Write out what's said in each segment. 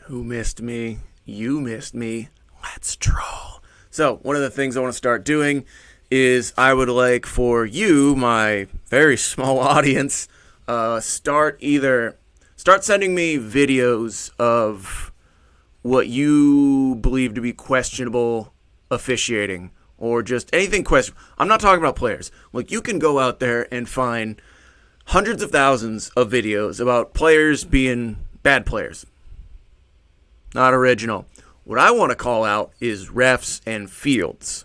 Who missed me? You missed me. Let's troll. So, one of the things I want to start doing is I would like for you, my very small audience, start sending me videos of what you believe to be questionable officiating or just anything questionable. I'm not talking about players. Like, you can go out there and find hundreds of thousands of videos about players being bad players. Not original. What I want to call out is refs and fields.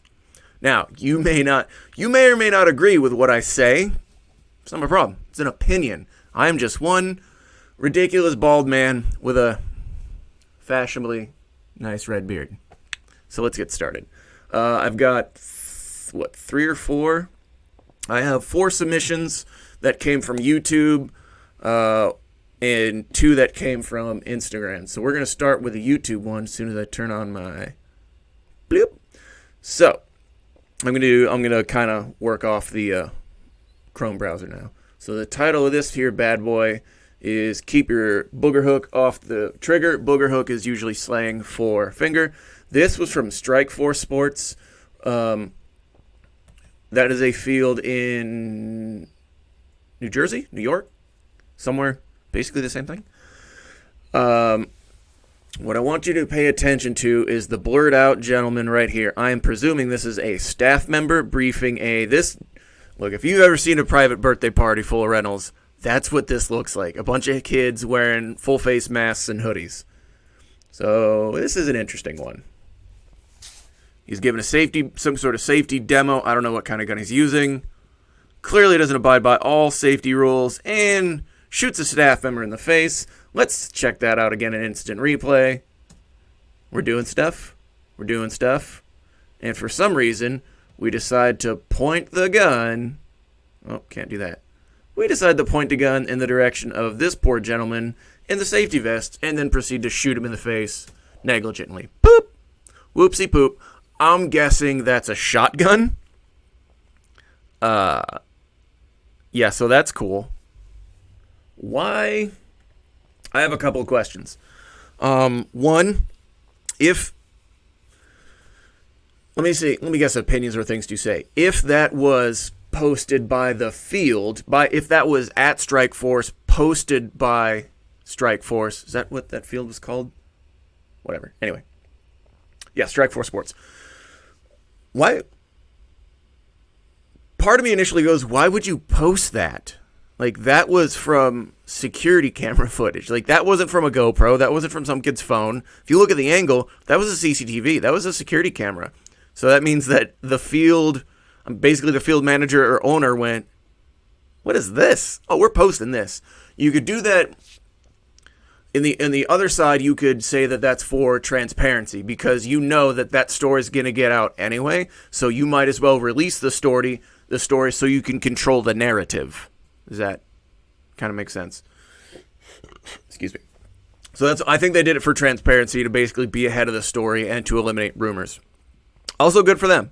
Now, you may or may not agree with what I say. It's not my problem. It's an opinion. I am just one ridiculous bald man with a fashionably nice red beard. So let's get started. I've got, 3 or 4? I have 4 submissions that came from YouTube, and 2 that came from Instagram. So we're going to start with the YouTube one as soon as I turn on my bloop. So I'm going to kind of work off the Chrome browser now. So the title of this here bad boy is Keep Your Booger Hook Off the Trigger. Booger hook is usually slang for finger. This was from Strikeforce Sports. That is a field in New Jersey, New York, somewhere. Basically the same thing. What I want you to pay attention to is the blurred out gentleman right here. I am presuming this is a staff member briefing Look, if you've ever seen a private birthday party full of rentals, that's what this looks like. A bunch of kids wearing full face masks and hoodies. So this is an interesting one. He's giving some sort of safety demo. I don't know what kind of gun he's using. Clearly doesn't abide by all safety rules and shoots a staff member in the face. Let's check that out again in instant replay. We're doing stuff. And for some reason, we decide to point the gun. Oh, can't do that. We decide to point the gun in the direction of this poor gentleman in the safety vest and then proceed to shoot him in the face negligently. Boop! Whoopsie poop. I'm guessing that's a shotgun. Yeah, so that's cool. Why? I have a couple of questions. One, let me guess opinions or things to say. If that was posted by the field, if that was at Strikeforce, posted by Strikeforce, is that what that field was called? Whatever. Anyway. Yeah, Strikeforce Sports. Why? Part of me initially goes, why would you post that? Like, that was from security camera footage. Like, that wasn't from a GoPro. That wasn't from some kid's phone. If you look at the angle, that was a CCTV. That was a security camera. So that means that the field manager or owner went, what is this? Oh, we're posting this. You could do that. In the other side, you could say that that's for transparency because you know that story is going to get out anyway. So you might as well release the story so you can control the narrative. Does that kind of make sense? Excuse me. So I think they did it for transparency to basically be ahead of the story and to eliminate rumors. Also good for them.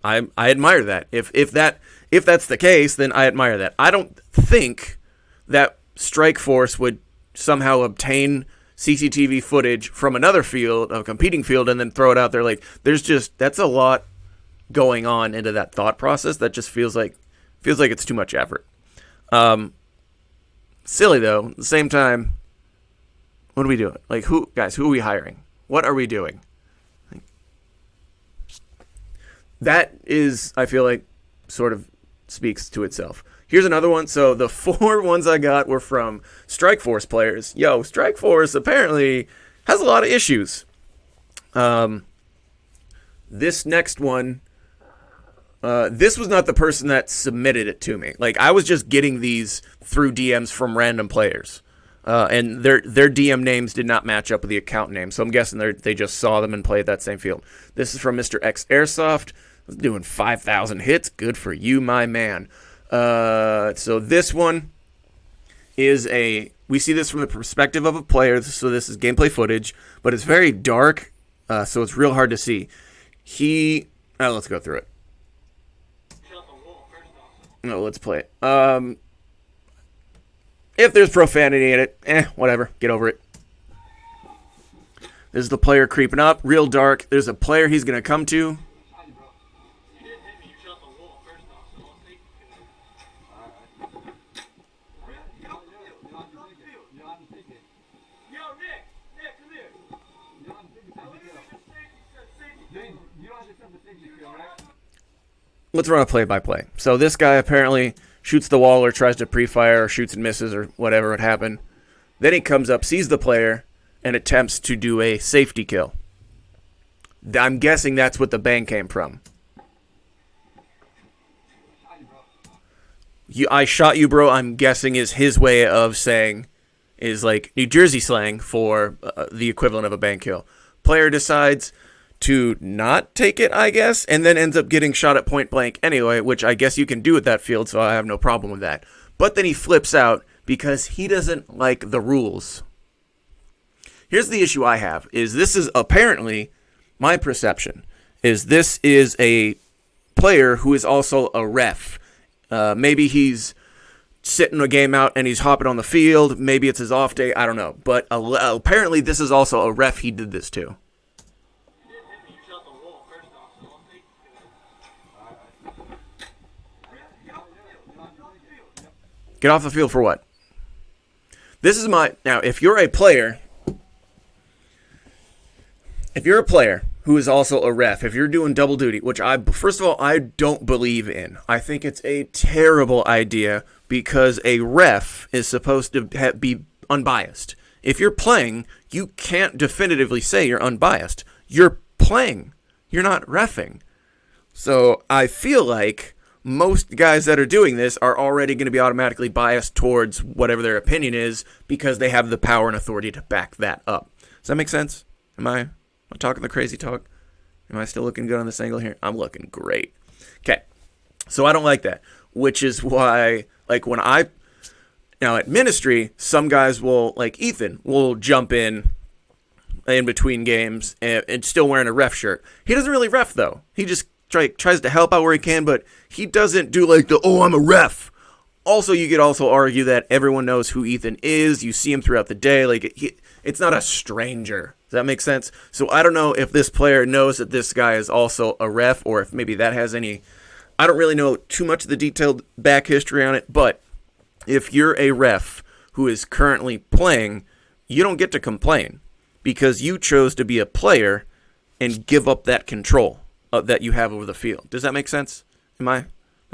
I admire that. If that's the case, then I admire that. I don't think that Strikeforce would somehow obtain CCTV footage from another field, a competing field, and then throw it out there. Like, that's a lot going on into that thought process. That just feels like it's too much effort. Silly though. At the same time, what are we doing? Like, who are we hiring? What are we doing? That is, I feel like, sort of speaks to itself. Here's another one. So the 4 ones I got were from Strikeforce players. Yo, Strikeforce apparently has a lot of issues. This next one, this was not the person that submitted it to me. Like, I was just getting these through DMs from random players. And their DM names did not match up with the account name. So I'm guessing they just saw them and played that same field. This is from Mr. X Airsoft. Doing 5,000 hits. Good for you, my man. So this one is we see this from the perspective of a player. So this is gameplay footage, but it's very dark. So it's real hard to see. Let's go through it. No, let's play it. If there's profanity in it, whatever. Get over it. This is the player creeping up, real dark. There's a player he's going to come to. Let's run a play-by-play. So this guy apparently shoots the wall or tries to pre-fire or shoots and misses or whatever would happen. Then he comes up, sees the player, and attempts to do a safety kill. I'm guessing that's what the bang came from. I shot you, bro, I'm guessing is his way of saying, is like New Jersey slang for the equivalent of a bang kill. Player decides to not take it, I guess, and then ends up getting shot at point blank anyway, which I guess you can do at that field, so I have no problem with that. But then he flips out because he doesn't like the rules. Here's the issue I have, is this is apparently, my perception, is this is a player who is also a ref. Maybe he's sitting a game out and he's hopping on the field. Maybe it's his off day, I don't know. But apparently this is also a ref he did this to. Get off the field for what? This is my... Now, if you're a player who is also a ref, if you're doing double duty, which first of all, I don't believe in. I think it's a terrible idea because a ref is supposed to be unbiased. If you're playing, you can't definitively say you're unbiased. You're playing. You're not reffing. So I feel like most guys that are doing this are already going to be automatically biased towards whatever their opinion is because they have the power and authority to back that up. Does that make sense? Am I talking the crazy talk? Am I still looking good on this angle here? I'm looking great. Okay. So I don't like that, which is why, like, now at ministry, some guys will, like Ethan, will jump in between games and still wearing a ref shirt. He doesn't really ref, though. He just tries to help out where he can, but he doesn't do like I'm a ref. Also, you could also argue that everyone knows who Ethan is. You see him throughout the day. Like, it's not a stranger. Does that make sense? So I don't know if this player knows that this guy is also a ref, or if maybe that has any... I don't really know too much of the detailed back history on it, but if you're a ref who is currently playing, you don't get to complain because you chose to be a player and give up that control that you have over the field. Does that make sense? Am I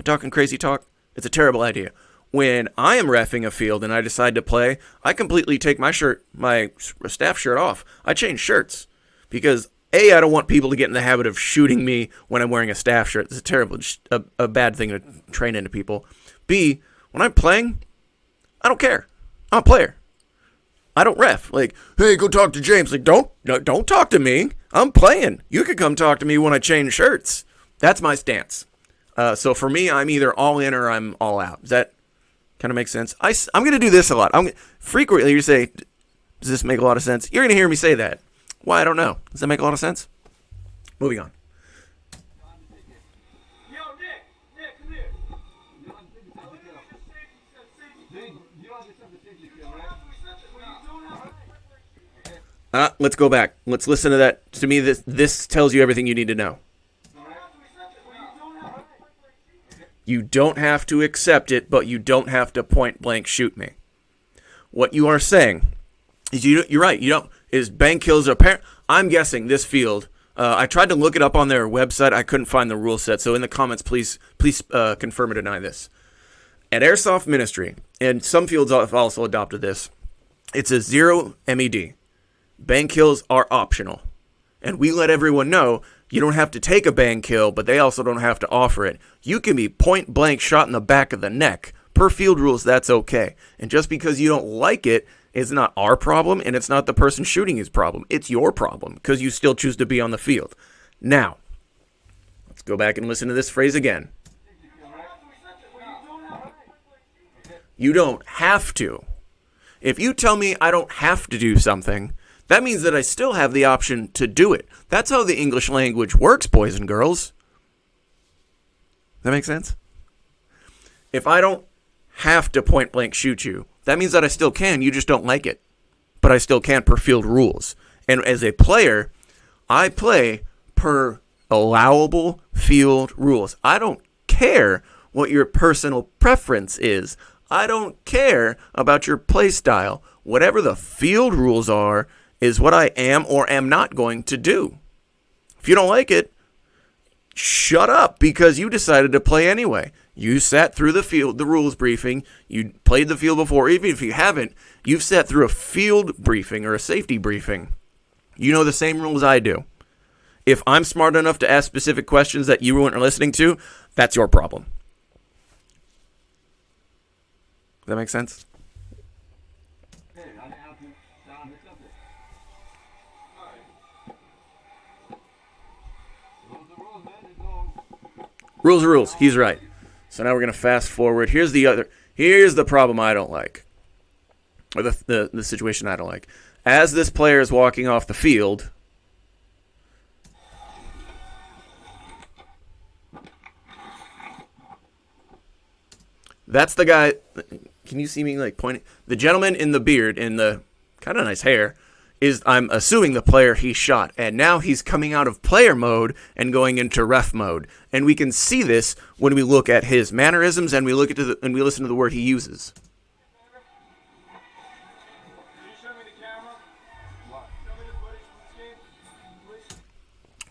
talking crazy talk? It's a terrible idea. When I am reffing a field and I decide to play, I completely take my staff shirt off. I change shirts because A, I don't want people to get in the habit of shooting me when I'm wearing a staff shirt. It's a terrible, a bad thing to train into people. B, when I'm playing, I don't care. I'm a player. I don't ref. Like, hey, go talk to James. Like, don't talk to me. I'm playing. You could come talk to me when I change shirts. That's my stance. So for me, I'm either all in or I'm all out. Does that kind of make sense? I'm going to do this a lot. Frequently, you say, does this make a lot of sense? You're going to hear me say that. Why? I don't know. Does that make a lot of sense? Moving on. Let's go back. Let's listen to that. To me, this tells you everything you need to know. You don't have to accept it, but you don't have to point blank shoot me. What you are saying is you're right. You don't is bang kills apparent. I'm guessing this field. I tried to look it up on their website. I couldn't find the rule set. So in the comments, please confirm or deny this. At Airsoft Ministry, and some fields have also adopted this. It's a 0 MED. Bang kills are optional. And we let everyone know you don't have to take a bang kill, but they also don't have to offer it. You can be point blank shot in the back of the neck. Per field rules, that's okay. And just because you don't like it, it's not our problem, and it's not the person shooting his problem. It's your problem, because you still choose to be on the field. Now, let's go back and listen to this phrase again. You don't have to. If you tell me I don't have to do something, that means that I still have the option to do it. That's how the English language works, boys and girls. Does that make sense? If I don't have to point blank shoot you, that means that I still can. You just don't like it. But I still can per field rules. And as a player, I play per allowable field rules. I don't care what your personal preference is. I don't care about your play style. Whatever the field rules are is what I am or am not going to do. If you don't like it, shut up, because you decided to play anyway. You sat through the rules briefing. You played the field before. Even if you haven't, you've sat through a field briefing or a safety briefing. You know the same rules I do. If I'm smart enough to ask specific questions that you weren't listening to, that's your problem. Does that make sense? Rules are rules. He's right. So now we're going to fast forward. Here's the problem I don't like. Or the situation I don't like. As this player is walking off the field, that's the guy. Can you see me like pointing? The gentleman in the beard, in the kind of nice hair, is, I'm assuming, the player he shot. And now he's coming out of player mode and going into ref mode. And we can see this when we look at his mannerisms and we listen to the word he uses.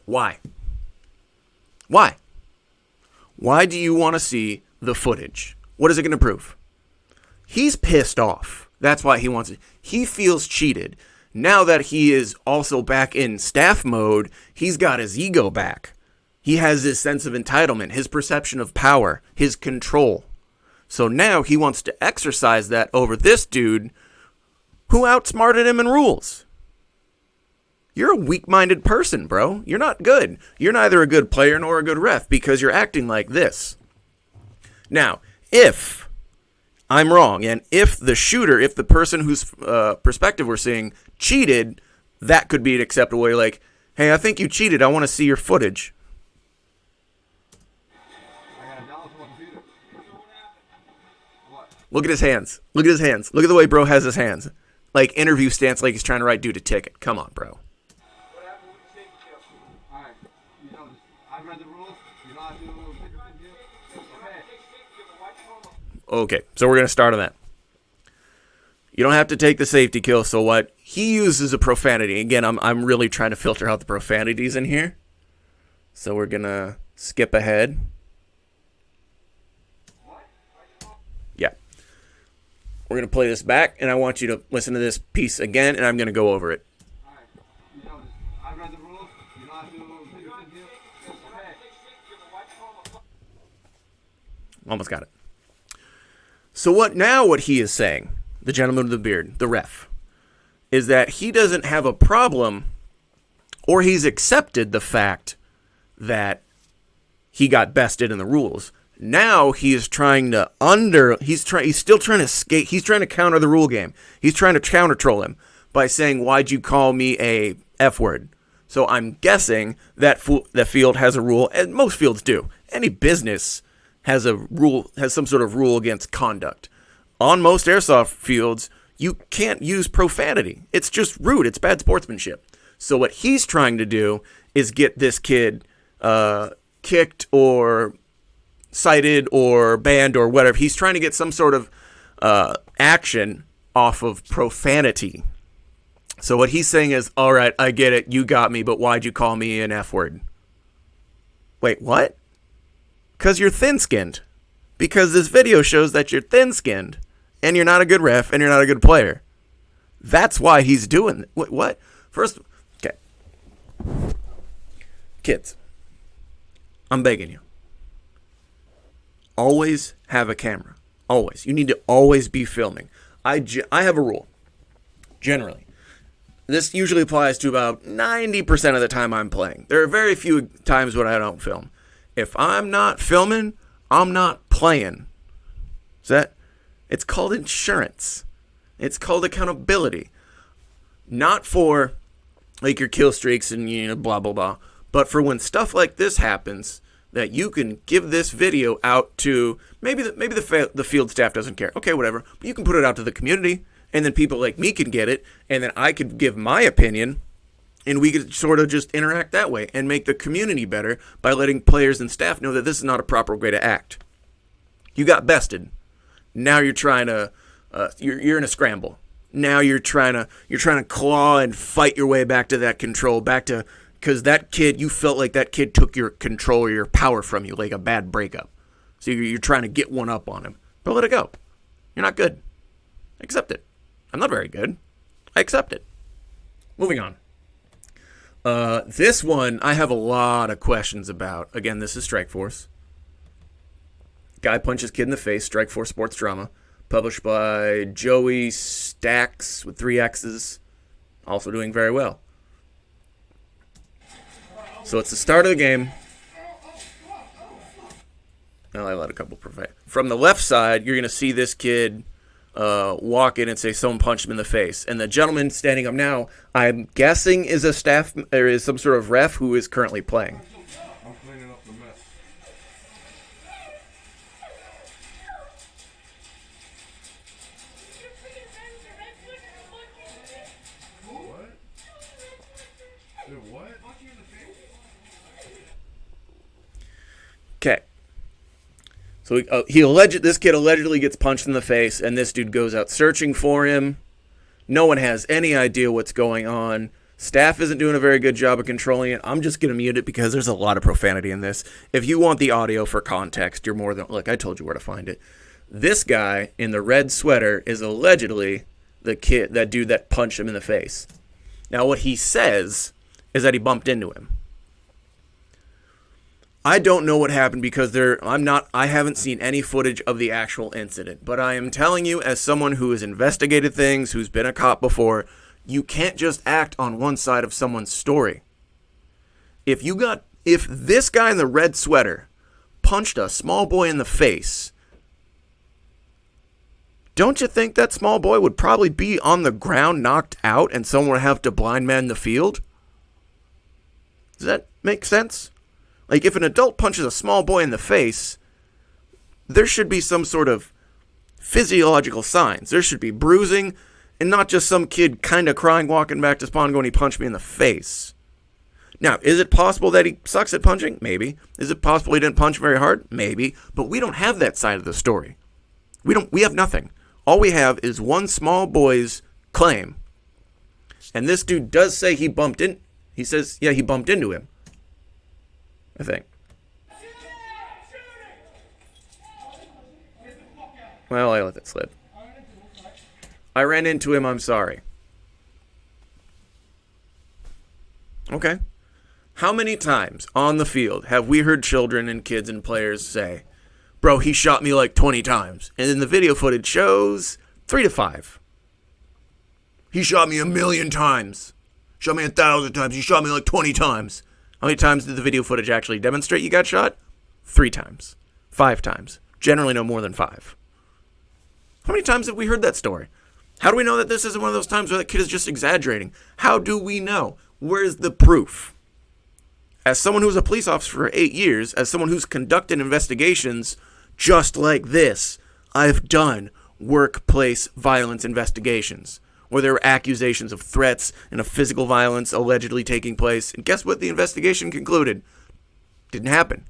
Why? Why? Why do you want to see the footage? What is it going to prove? He's pissed off. That's why he wants it. He feels cheated. Now that he is also back in staff mode, he's got his ego back. He has his sense of entitlement, his perception of power, his control. So now he wants to exercise that over this dude who outsmarted him in rules. You're a weak-minded person, bro. You're not good. You're neither a good player nor a good ref because you're acting like this. Now, if I'm wrong, and if the shooter, if the person whose perspective we're seeing cheated, that could be an acceptable way. Like, hey, I think you cheated. I want to see your footage. Look at his hands. Look at his hands. Look at the way bro has his hands. Like interview stance, like he's trying to write dude a ticket. Come on, bro. Okay, so we're going to start on that. You don't have to take the safety kill, so what? He uses a profanity. Again, I'm really trying to filter out the profanities in here. So we're going to skip ahead. Yeah. We're going to play this back, and I want you to listen to this piece again, and I'm going to go over it. Almost got it. So what he is saying, the gentleman with the beard, the ref, is that he doesn't have a problem, or he's accepted the fact that he got bested in the rules. Now he is trying to he's still trying to skate, he's trying to counter the rule game. He's trying to counter troll him by saying, why'd you call me a F word? So I'm guessing that the field has a rule, and most fields do. Any business has some sort of rule against conduct. On most airsoft fields, you can't use profanity. It's just rude. It's bad sportsmanship. So what he's trying to do is get this kid kicked or cited or banned or whatever. He's trying to get some sort of action off of profanity. So what he's saying is, all right, I get it. You got me, but why'd you call me an F word? Wait, what? Because you're thin-skinned. Because this video shows that you're thin-skinned. And you're not a good ref, and you're not a good player. That's why he's doing it. What? First, okay. Kids, I'm begging you. Always have a camera. Always. You need to always be filming. I have a rule. Generally. This usually applies to about 90% of the time I'm playing. There are very few times when I don't film. If I'm not filming, I'm not playing. It's called insurance. It's called accountability. Not for like your kill streaks and blah blah blah, but for when stuff like this happens, that you can give this video out to maybe the field staff doesn't care. Okay, whatever. But you can put it out to the community, and then people like me can get it, and then I could give my opinion, And we could sort of just interact that way and make the community better by letting players and staff know that this is not a proper way to act. You got bested. Now you're trying to, you're in a scramble. Now you're trying to claw and fight your way back to that control, because that kid, you felt like that kid took your control or your power from you, like a bad breakup. So you're trying to get one up on him. But let it go. You're not good. Accept it. I'm not very good. I accept it. Moving on. This one, I have a lot of questions about. Again, this is Strikeforce. Guy punches kid in the face, Strikeforce sports drama. Published by Joey Stacks with 3 X's. Also doing very well. So it's the start of the game. Well, I let a couple perfect. From the left side, you're going to see this kid walk in and say someone punched him in the face. And the gentleman standing up now, I'm guessing is a staff or is some sort of ref who is currently playing. I'm cleaning up the mess. What? Dude, what? Okay. So this kid allegedly gets punched in the face, and this dude goes out searching for him. No one has any idea what's going on. Staff isn't doing a very good job of controlling it. I'm just going to mute it because there's a lot of profanity in this. If you want the audio for context, you're more than... Look, I told you where to find it. This guy in the red sweater is allegedly that dude that punched him in the face. Now, what he says is that he bumped into him. I don't know what happened because I haven't seen any footage of the actual incident, but I am telling you, as someone who has investigated things, who's been a cop before, you can't just act on one side of someone's story. If this guy in the red sweater punched a small boy in the face, don't you think that small boy would probably be on the ground knocked out and someone would have to blind man the field? Does that make sense? Like, if an adult punches a small boy in the face, there should be some sort of physiological signs. There should be bruising, and not just some kid kind of crying, walking back to spawn going, he punched me in the face. Now, is it possible that he sucks at punching? Maybe. Is it possible he didn't punch very hard? Maybe. But we don't have that side of the story. We have nothing. All we have is one small boy's claim. And this dude does say he bumped in. He says, yeah, he bumped into him. I think. Well, I let that slip. I ran into him, I'm sorry. Okay. How many times on the field have we heard children and kids and players say, bro, he shot me like 20 times. And then the video footage shows 3 to 5. He shot me 1,000,000 times. Shot me 1,000 times. He shot me like 20 times. How many times did the video footage actually demonstrate you got shot? 3 times. 5 times. Generally no more than 5. How many times have we heard that story? How do we know that this isn't one of those times where that kid is just exaggerating? How do we know? Where's the proof? As someone who was a police officer for 8 years, as someone who's conducted investigations just like this, I've done workplace violence investigations where there were accusations of threats and of physical violence allegedly taking place. And guess what the investigation concluded? Didn't happen.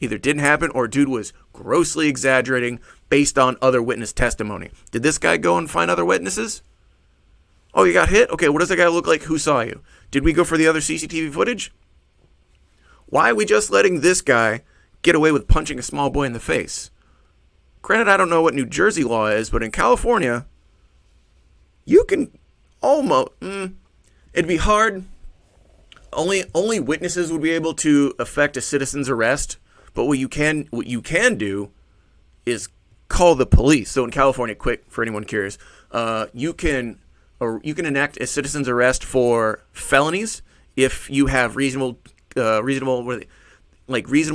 Either didn't happen or dude was grossly exaggerating based on other witness testimony. Did this guy go and find other witnesses? Oh, you got hit? Okay, what does that guy look like? Who saw you? Did we go for the other CCTV footage? Why are we just letting this guy get away with punching a small boy in the face? Granted, I don't know what New Jersey law is, but in California, you can almost... it'd be hard. Only witnesses would be able to effect a citizen's arrest. But what you can do is call the police. So in California, quick for anyone curious, you can enact a citizen's arrest for felonies if you have reasonable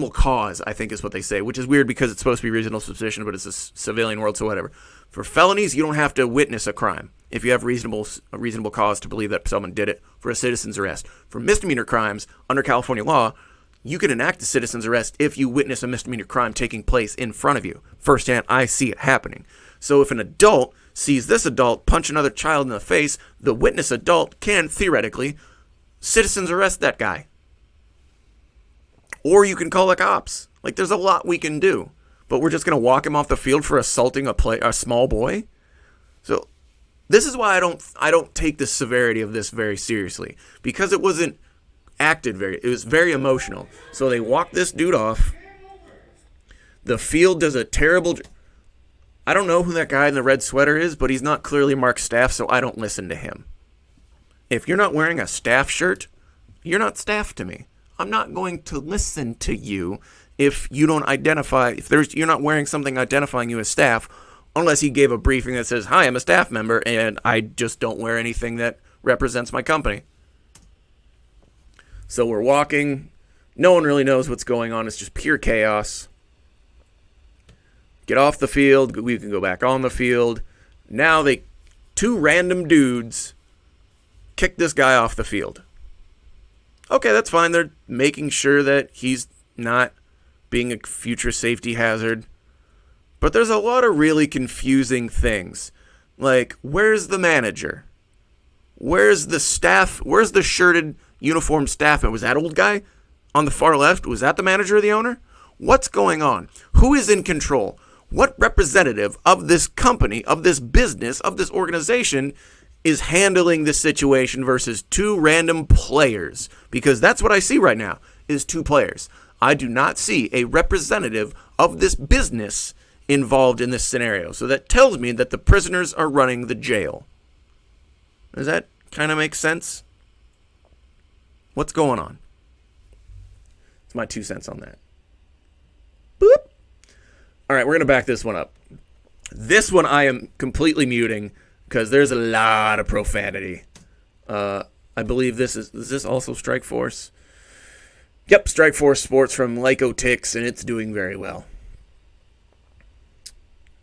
cause, I think is what they say, which is weird because it's supposed to be reasonable suspicion, but it's a civilian world, so whatever. For felonies, you don't have to witness a crime if you have a reasonable cause to believe that someone did it for a citizen's arrest. For misdemeanor crimes, under California law, you can enact a citizen's arrest if you witness a misdemeanor crime taking place in front of you. Firsthand, I see it happening. So if an adult sees this adult punch another child in the face, the witness adult can theoretically citizens arrest that guy. Or you can call the cops. Like, there's a lot we can do. But we're just going to walk him off the field for assaulting a small boy? So this is why I don't take the severity of this very seriously. Because it wasn't it was very emotional. So they walk this dude off. The field does a terrible... I don't know who that guy in the red sweater is, but he's not clearly marked staff, so I don't listen to him. If you're not wearing a staff shirt, you're not staff to me. I'm not going to listen to you if you don't identify, you're not wearing something identifying you as staff, unless he gave a briefing that says, hi, I'm a staff member, and I just don't wear anything that represents my company. So we're walking. No one really knows what's going on. It's just pure chaos. Get off the field. We can go back on the field. Now two random dudes kick this guy off the field. Okay, that's fine. They're making sure that he's not being a future safety hazard. But there's a lot of really confusing things. Like, where's the manager? Where's the staff? Where's the shirted uniformed staff? Was that old guy on the far left? Was that the manager or the owner? What's going on? Who is in control? What representative of this company, of this business, of this organization is handling this situation versus two random players? Because that's what I see right now, is two players. I do not see a representative of this business involved in this scenario. So that tells me that the prisoners are running the jail. Does that kind of make sense? What's going on? It's my 2 cents on that. Boop. All right, we're going to back this one up. This one I am completely muting because there's a lot of profanity. I believe is this also Strike Force? Yep, Strike Force Sports from Lyco Tix, and it's doing very well.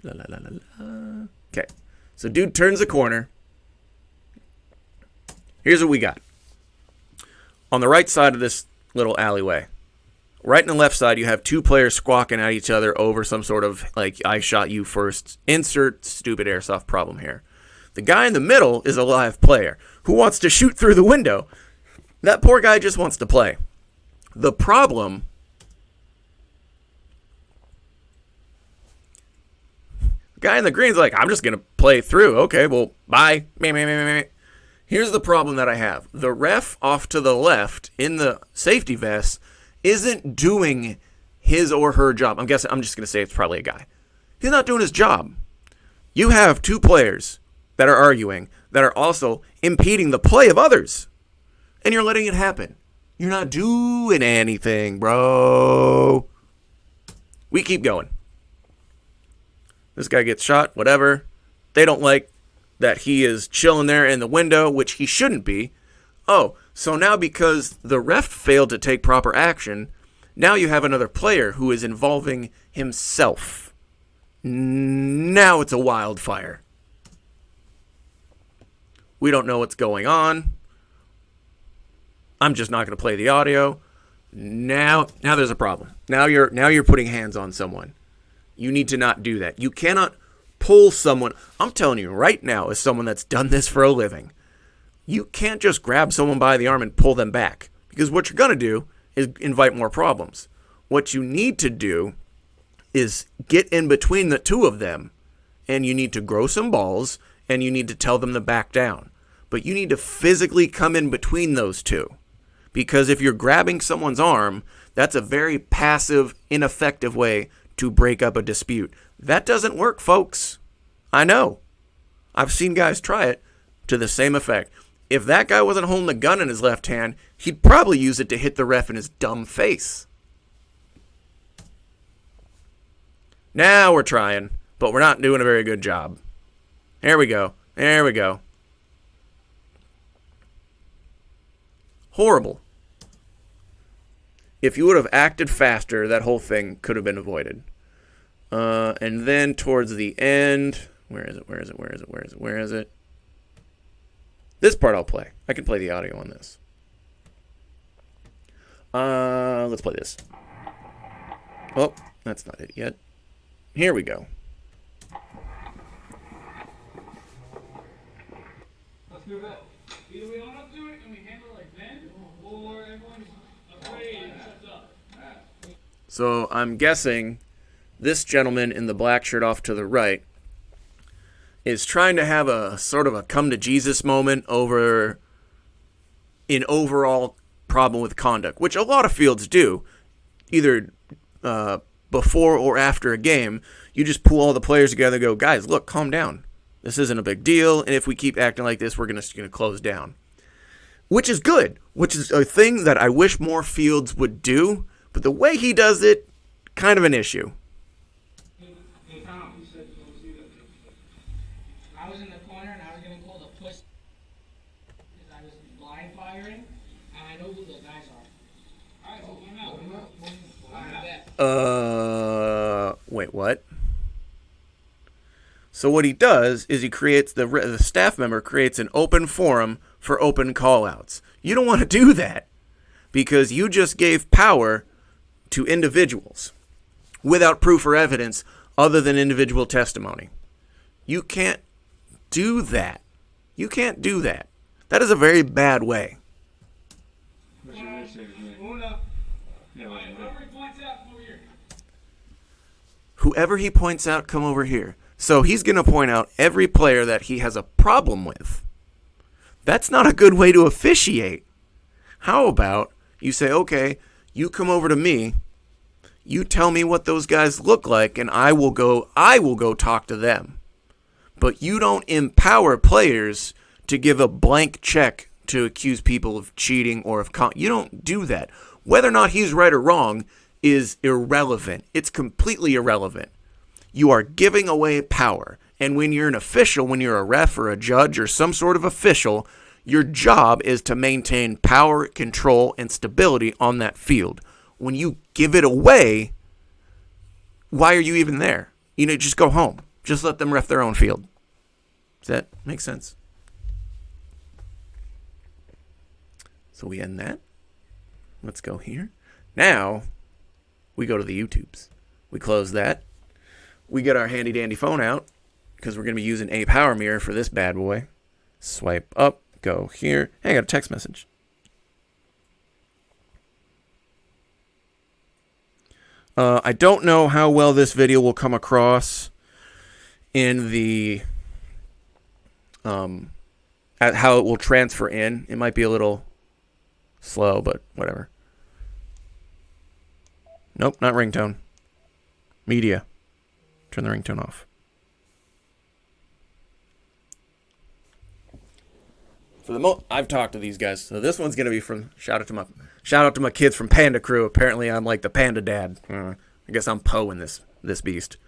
La, la, la, la, la. Okay, so dude turns the corner. Here's what we got. On the right side of this little alleyway, right on the left side, you have two players squawking at each other over some sort of, like, I shot you first, insert stupid airsoft problem here. The guy in the middle is a live player who wants to shoot through the window. That poor guy just wants to play. The problem, the guy in the green's like, I'm just going to play through. Okay, well, bye. Here's the problem that I have. The ref off to the left in the safety vest isn't doing his or her job. I'm just going to say it's probably a guy. He's not doing his job. You have two players that are arguing that are also impeding the play of others. And you're letting it happen. You're not doing anything, bro. We keep going. This guy gets shot, whatever. They don't like that he is chilling there in the window, which he shouldn't be. Oh, so now because the ref failed to take proper action, now you have another player who is involving himself. Now it's a wildfire. We don't know what's going on. I'm just not going to play the audio. Now there's a problem. Now you're putting hands on someone. You need to not do that. You cannot pull someone. I'm telling you right now, as someone that's done this for a living, you can't just grab someone by the arm and pull them back, because what you're going to do is invite more problems. What you need to do is get in between the two of them, and you need to grow some balls, and you need to tell them to back down. But you need to physically come in between those two. Because if you're grabbing someone's arm, that's a very passive, ineffective way to break up a dispute. That doesn't work, folks. I know. I've seen guys try it to the same effect. If that guy wasn't holding a gun in his left hand, he'd probably use it to hit the ref in his dumb face. Now we're trying, but we're not doing a very good job. There we go. There we go. Horrible. If you would have acted faster, that whole thing could have been avoided. And then towards the end, where is it? This part I'll play. I can play the audio on this. Let's play this. Oh, that's not it yet. Here we go. Let's do that. Either we all not do it and we handle it like then, So I'm guessing this gentleman in the black shirt off to the right is trying to have a sort of a come to Jesus moment over an overall problem with conduct, which a lot of fields do, either before or after a game. You just pull all the players together and go, guys, look, calm down. This isn't a big deal, and if we keep acting like this, we're going to close down. Which is good, which is a thing that I wish more fields would do, but the way he does it, kind of an issue. Hey, Tom, you said you see that. I was in the corner and I was getting called a puss because I was blind firing, and I know who the guys are. Alright, so Wait, what? So what he does is he creates, the staff member creates an open forum for open callouts. You don't want to do that because you just gave power to individuals without proof or evidence other than individual testimony. You can't do that. You can't do that. That is a very bad way. Whoever he points out, come over here. So he's going to point out every player that he has a problem with. That's not a good way to officiate. How about you say, okay, you come over to me, you tell me what those guys look like, and I will go talk to them. But you don't empower players to give a blank check to accuse people of cheating or of you don't do that. Whether or not he's right or wrong is irrelevant. It's completely irrelevant. You are giving away power. And when you're an official, when you're a ref or a judge or some sort of official, your job is to maintain power, control, and stability on that field. When you give it away, why are you even there? Just go home. Just let them ref their own field. Does that make sense? So we end that. Let's go here. Now, we go to the YouTubes. We close that. We get our handy dandy phone out because we're going to be using a power mirror for this bad boy. Swipe up, go here. Hey, I got a text message. I don't know how well this video will come across in the at how it will transfer in. It might be a little slow, but whatever. Nope, not ringtone. Media. Turn the ringtone off. For the I've talked to these guys, so this one's gonna be from shout out to my kids from Panda Crew. Apparently, I'm like the Panda Dad. I guess I'm Poe in this beast.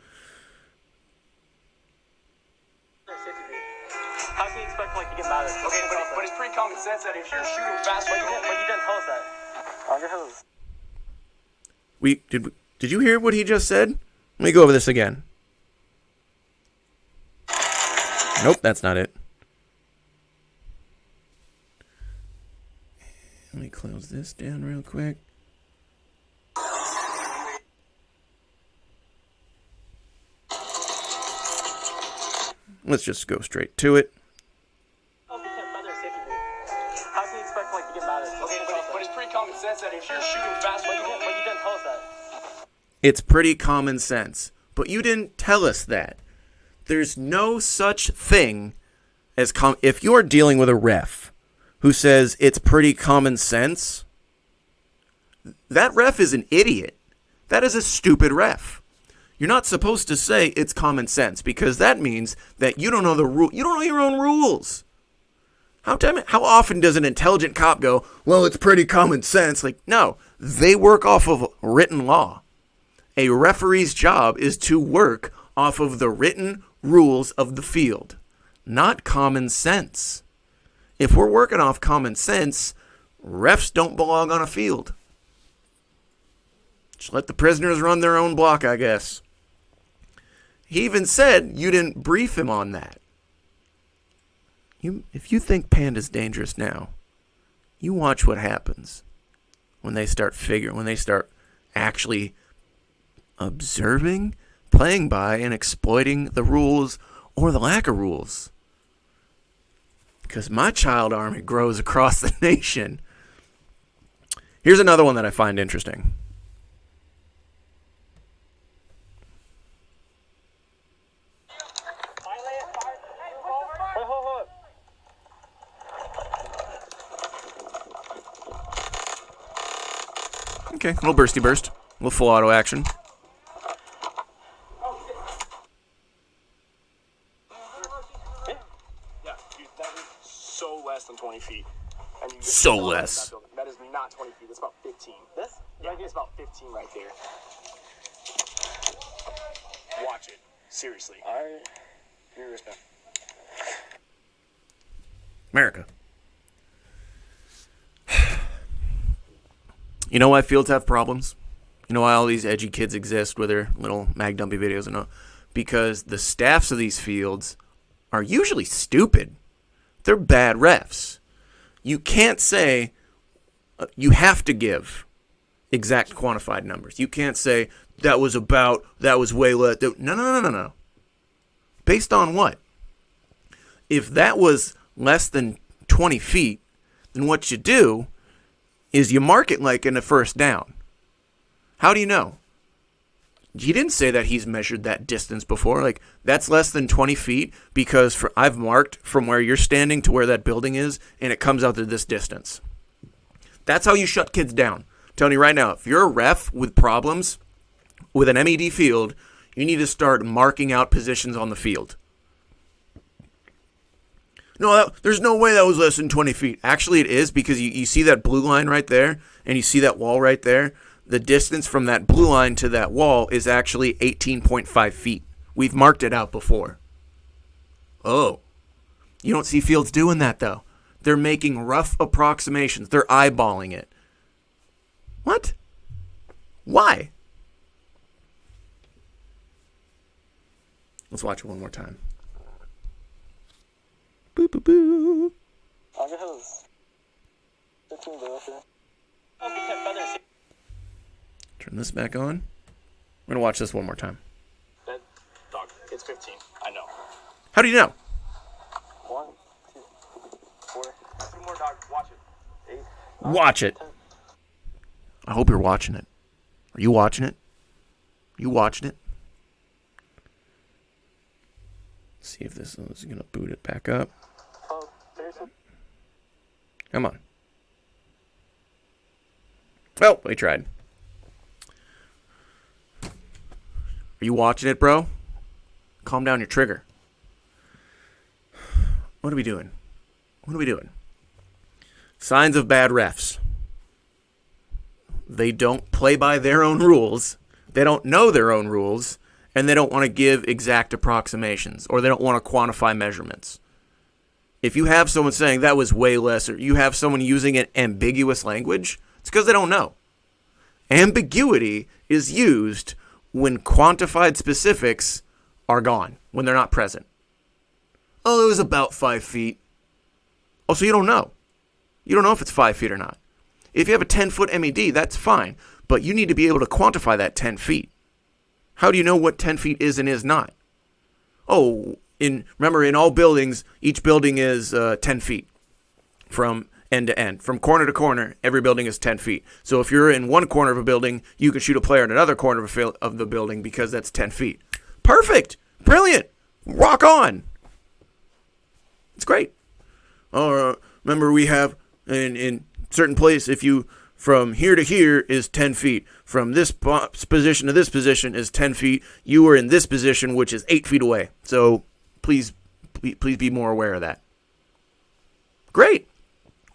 How can you expect to get mad at it? Okay, but it's pretty common sense that if you're shooting fast, but you didn't tell us that. On your hose. Did you hear what he just said? Let me go over this again. Nope, that's not it. Let me close this down real quick. Let's just go straight to it. How can you expect to get mad at it? Okay, but it's pretty common sense that if you're shooting fast, but you didn't tell us that. It's pretty common sense, but you didn't tell us that. There's no such thing as if you're dealing with a ref who says it's pretty common sense, that ref is an idiot. That is a stupid ref. You're not supposed to say it's common sense because that means that you don't know the rule. You don't know your own rules. How often does an intelligent cop go, well, it's pretty common sense? Like, no, they work off of written law. A referee's job is to work off of the written rules of the field, not common sense. If we're working off common sense, refs don't belong on a field. Just let the prisoners run their own block, I guess. He even said you didn't brief him on that. If you think Panda's dangerous now, you watch what happens when they start actually observing, playing by, and exploiting the rules or the lack of rules. Because my child army grows across the nation. Here's another one that I find interesting. Okay, a little bursty burst. A little full auto action. Yeah, dude, that is so less than 20 feet. And you So less. That is not 20 feet. It's about 15. This? Yeah, I think it's about 15 right there. Watch it. Seriously. All right. Give me respect. America. You know why fields have problems? You know why all these edgy kids exist with their little mag dumpy videos and all? Because the staffs of these fields are usually stupid. They're bad refs. You can't say, you have to give exact quantified numbers. You can't say, that was way less. No. Based on what? If that was less than 20 feet, then what you do is you mark it like in a first down. How do you know? He didn't say that he's measured that distance before. Like, that's less than 20 feet because I've marked from where you're standing to where that building is, and it comes out to this distance. That's how you shut kids down. I'm telling you right now, if you're a ref with problems with an MED field, you need to start marking out positions on the field. No, there's no way that was less than 20 feet. Actually, it is, because you see that blue line right there, and you see that wall right there. The distance from that blue line to that wall is actually 18.5 feet. We've marked it out before. Oh. You don't see fields doing that, though. They're making rough approximations. They're eyeballing it. What? Why? Let's watch it one more time. Boo, boo, boo. I'll get his 15 below here. Oh, we kept feathers. Turn this back on. We're going to watch this one more time. That dog, it's 15. I know. How do you know? 1, 2, 4. 2 more dogs. Watch it. 8. Watch it. 10. I hope you're watching it. Are you watching it? You watching it? See if this is going to boot it back up. Oh, seriously? Come on. Well, we tried. Are you watching it, bro? Calm down your trigger. What are we doing? What are we doing? Signs of bad refs. They don't play by their own rules. They don't know their own rules. And they don't want to give exact approximations, or they don't want to quantify measurements. If you have someone saying that was way less, or you have someone using an ambiguous language, it's because they don't know. Ambiguity is used when quantified specifics are gone, when they're not present. Oh, it was about 5 feet. Oh, so you don't know. You don't know if it's 5 feet or not. If you have a 10-foot MED, that's fine, but you need to be able to quantify that 10 feet. How do you know what 10 feet is and is not? Oh, remember, in all buildings, each building is 10 feet from end to end. From corner to corner, every building is 10 feet. So if you're in one corner of a building, you can shoot a player in another corner of the building because that's 10 feet. Perfect. Brilliant. Rock on. It's great. Oh, remember, we have in certain place, if you... From here to here is 10 feet. From this position to this position is 10 feet. You are in this position, which is 8 feet away. So please be more aware of that. Great.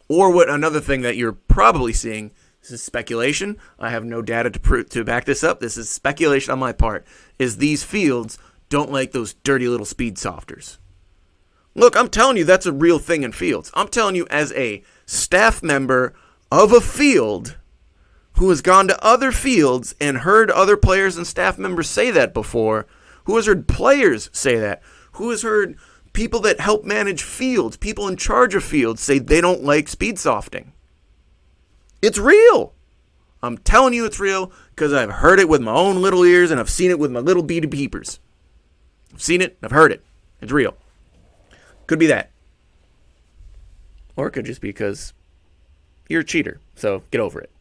Or what another thing that you're probably seeing, this is speculation. I have no data to back this up. This is speculation on my part, is these fields don't like those dirty little speed softers. Look, I'm telling you that's a real thing in fields. I'm telling you as a staff member of a field who has gone to other fields and heard other players and staff members say that before, who has heard players say that, who has heard people that help manage fields, people in charge of fields say they don't like speed softing. It's real. I'm telling you it's real because I've heard it with my own little ears and I've seen it with my little beady peepers. I've seen it, I've heard it. It's real. Could be that. Or it could just be because you're a cheater, so get over it.